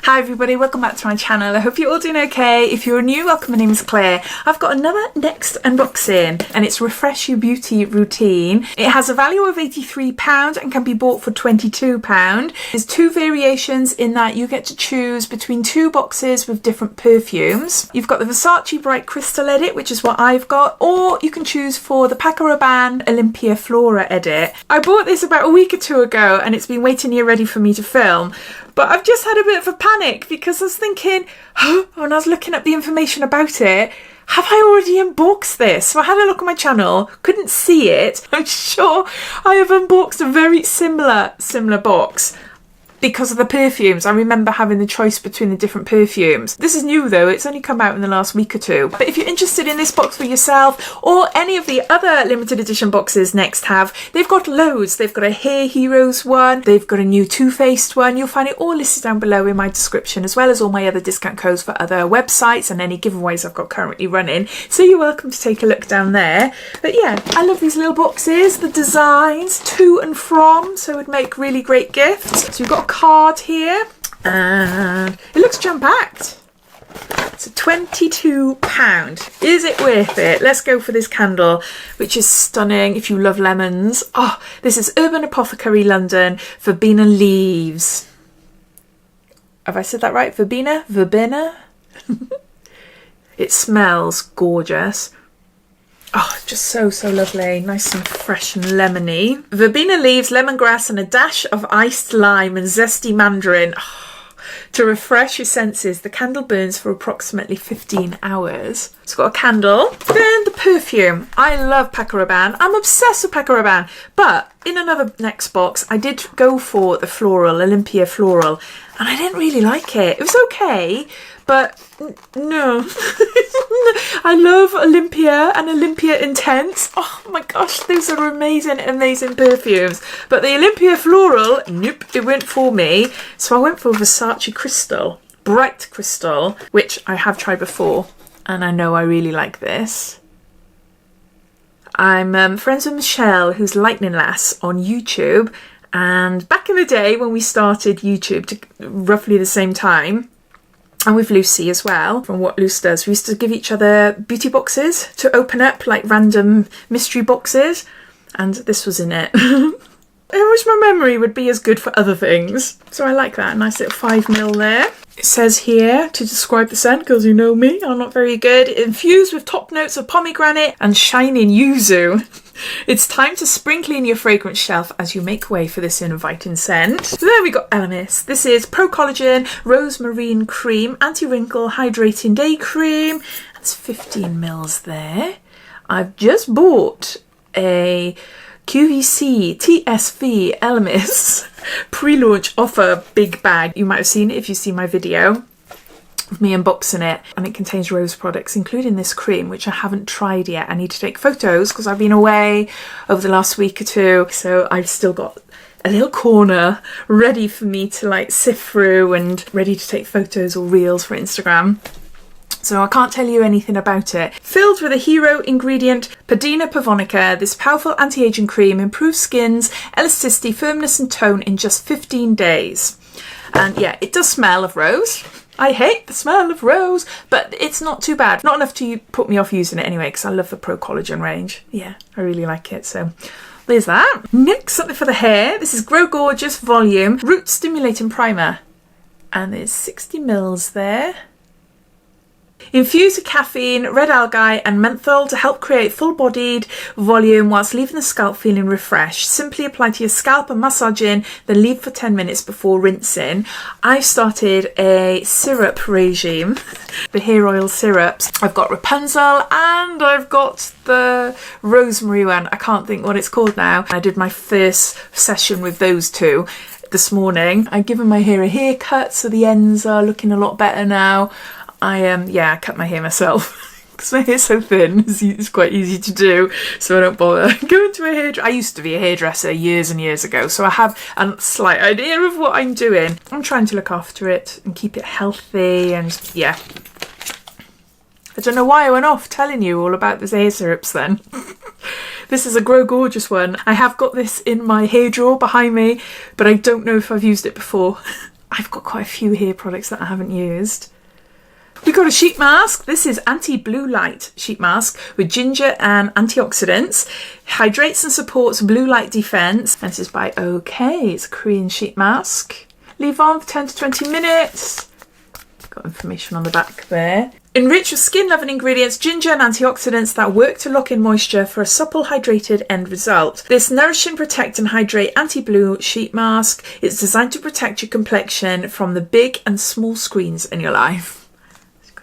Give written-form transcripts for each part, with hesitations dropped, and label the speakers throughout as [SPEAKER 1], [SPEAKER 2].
[SPEAKER 1] Hi everybody, welcome back to my channel. I hope you're all doing okay. If you're new, welcome, my name is Claire. I've got another next unboxing and it's Refresh Your Beauty Routine. It has a value of £83 and can be bought for £22. There's two variations in that you get to choose between two boxes with different perfumes. You've got the Versace Bright Crystal edit, which is what I've got, or you can choose for the Paco Rabanne Olympea Flora edit. I bought this about a week or two ago and it's been waiting here ready for me to film. But I've just had a bit of a panic because I was thinking, when I was looking up the information about it, have I already unboxed this? So I had a look at my channel, couldn't see it. I'm sure I have unboxed a very similar box because of the perfumes. I remember having the choice between the different perfumes. This is new though, it's only come out in the last week or two. But if you're interested in this box for yourself or any of the other limited edition boxes Next have, they've got loads. They've got a Hair Heroes one, they've got a new Too Faced one. You'll find it all listed down below in my description, as well as all my other discount codes for other websites and any giveaways I've got currently running. So you're welcome to take a look down there. But yeah, I love these little boxes, the designs to and from, so it would make really great gifts. So you've got card here and it looks jam-packed. So £22. Is it worth it? Let's go for this candle, which is stunning if you love lemons. Oh, this is Urban Apothecary London Verbena Leaves. Have I said that right? Verbena? It smells gorgeous. Oh, just so lovely. Nice and fresh and lemony. Verbena leaves, lemongrass and a dash of iced lime and zesty mandarin. Oh, to refresh your senses. The candle burns for approximately 15 hours. It's got a candle. Then the perfume. I love Paco Rabanne. I'm obsessed with Paco Rabanne. But in another Next box, I did go for the floral, Olympea floral. And I didn't really like it. It was okay, but no. I love Olympea and Olympea Intense. Oh my gosh, those are amazing perfumes. But the Olympea Floral, nope, it went for me. So I went for Versace Crystal, Bright Crystal, which I have tried before. And I know I really like this. I'm friends with Michelle, who's Lightning Lass on YouTube. And back in the day when we started YouTube, roughly the same time, and with Lucy as well, from What Luce Does, we used to give each other beauty boxes to open up, like random mystery boxes, and this was in it. I wish my memory would be as good for other things. So I like that, nice little 5ml there. It says here, to describe the scent, because you know me, I'm not very good, infused with top notes of pomegranate and shining yuzu. It's time to sprinkle in your fragrance shelf as you make way for this inviting scent. So there we got ELEMIS. This is Pro Collagen Rosemarine Cream, Anti-Wrinkle Hydrating Day Cream. That's 15ml there. I've just bought a QVC TSV ELEMIS pre-launch offer big bag. You might have seen it if you've seen my video of me unboxing it, and it contains rose products including this cream, which I haven't tried yet. I need to take photos because I've been away over the last week or two, so I've still got a little corner ready for me to like sift through and ready to take photos or reels for Instagram. So I can't tell you anything about it. Filled with a hero ingredient, Padina Pavonica, this powerful anti-aging cream improves skin's elasticity, firmness and tone in just 15 days. And yeah, it does smell of rose. I hate the smell of rose, but it's not too bad. Not enough to put me off using it anyway, because I love the Pro Collagen range. Yeah, I really like it, so there's that. Next, something for the hair. This is Grow Gorgeous Volume Root Stimulating Primer. And there's 60ml there. Infused with caffeine, red algae and menthol to help create full-bodied volume whilst leaving the scalp feeling refreshed. Simply apply to your scalp and massage in, then leave for 10 minutes before rinsing. I've started a syrup regime, the hair oil syrups. I've got Rapunzel and I've got the rosemary one. I can't think what it's called now. I did my first session with those two this morning. I've given my hair a haircut, so the ends are looking a lot better now. I cut my hair myself because my hair's so thin. It's quite easy to do, so I don't bother going to a hairdresser. I used to be a hairdresser years and years ago, so I have a slight idea of what I'm doing. I'm trying to look after it and keep it healthy, and yeah. I don't know why I went off telling you all about the hair syrups then. This is a Grow Gorgeous one. I have got this in my hair drawer behind me, but I don't know if I've used it before. I've got quite a few hair products that I haven't used. We got a sheet mask. This is anti-blue light sheet mask with ginger and antioxidants. Hydrates and supports blue light defense. And this is by OK. It's a Korean sheet mask. Leave on for 10 to 20 minutes. Got information on the back there. Enrich with skin-loving ingredients, ginger and antioxidants that work to lock in moisture for a supple, hydrated end result. This nourishing, protect and hydrate anti-blue sheet mask is designed to protect your complexion from the big and small screens in your life.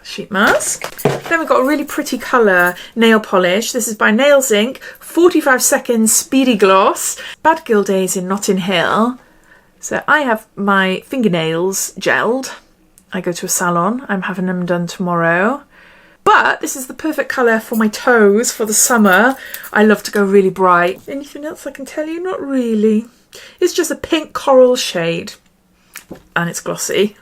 [SPEAKER 1] Sheet mask. Then we've got a really pretty colour nail polish. This is by Nails Inc. 45 seconds speedy gloss. Bad Girl Days in Notting Hill. So I have my fingernails gelled. I go to a salon. I'm having them done tomorrow. But this is the perfect colour for my toes for the summer. I love to go really bright. Anything else I can tell you? Not really. It's just a pink coral shade. And it's glossy.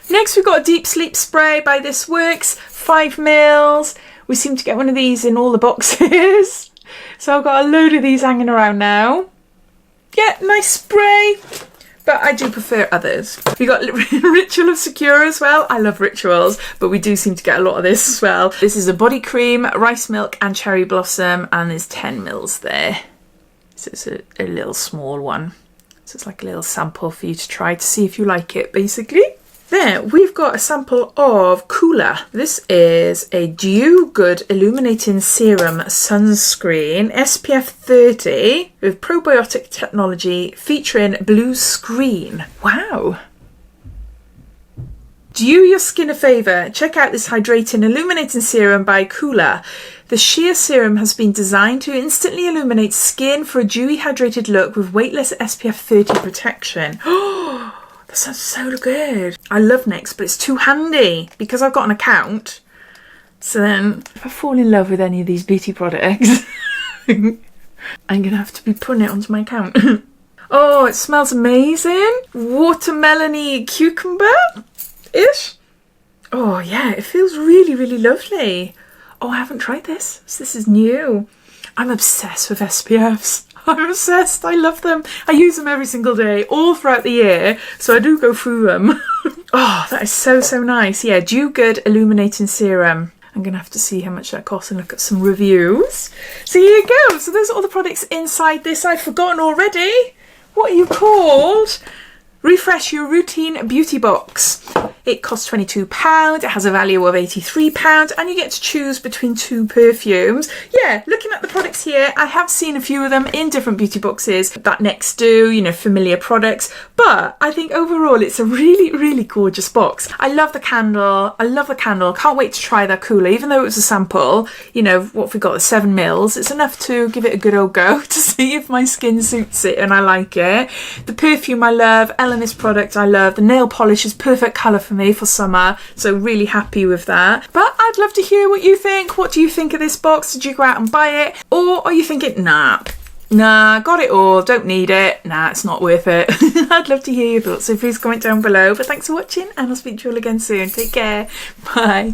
[SPEAKER 1] Next we've got a deep sleep spray by This Works, 5 mils. We seem to get one of these in all the boxes. So I've got a load of these hanging around now. Yeah, nice spray, but I do prefer others. We got Ritual of Sakura as well. I love rituals, but we do seem to get a lot of this as well. This is a body cream, rice milk and cherry blossom, and there's 10 mils there. So it's a little small one. So it's like a little sample for you to try to see if you like it, basically. Then we've got a sample of Coola. This is a Dew Good Illuminating Serum Sunscreen, SPF 30 with probiotic technology featuring blue screen. Wow. Do your skin a favour? Check out this Hydrating Illuminating Serum by Coola. The sheer serum has been designed to instantly illuminate skin for a dewy hydrated look with weightless SPF 30 protection. Oh! That sounds so good. I love NYX, but it's too handy because I've got an account. So then if I fall in love with any of these beauty products, I'm going to have to be putting it onto my account. Oh, it smells amazing. Watermelony cucumber-ish. Oh yeah, it feels really, really lovely. Oh, I haven't tried this. This is new. I'm obsessed with SPFs. I'm obsessed. I love them. I use them every single day, all throughout the year. So I do go through them. Oh, that is so, so nice. Yeah, Dew Good Illuminating Serum. I'm going to have to see how much that costs and look at some reviews. So here you go. So those are all the products inside this. I've forgotten already. What are you called? Refresh your routine beauty box. It costs £22, it has a value of £83, and you get to choose between 2 perfumes. Yeah, looking at the products here, I have seen a few of them in different beauty boxes that NYX do, you know, familiar products, but I think overall it's a really, really gorgeous box. I love the candle, can't wait to try that Coola, even though it was a sample, you know, what have we got, the 7 mils, it's enough to give it a good old go to see if my skin suits it and I like it. The perfume I love, ELEMIS product I love, the nail polish is perfect colour for me for summer, so really happy with that. But I'd love to hear what you think. What do you think of this box? Did you go out and buy it, or are you thinking nah, got it all, don't need it, nah, it's not worth it? I'd love to hear your thoughts, so please comment down below. But thanks for watching and I'll speak to you all again soon. Take care, bye.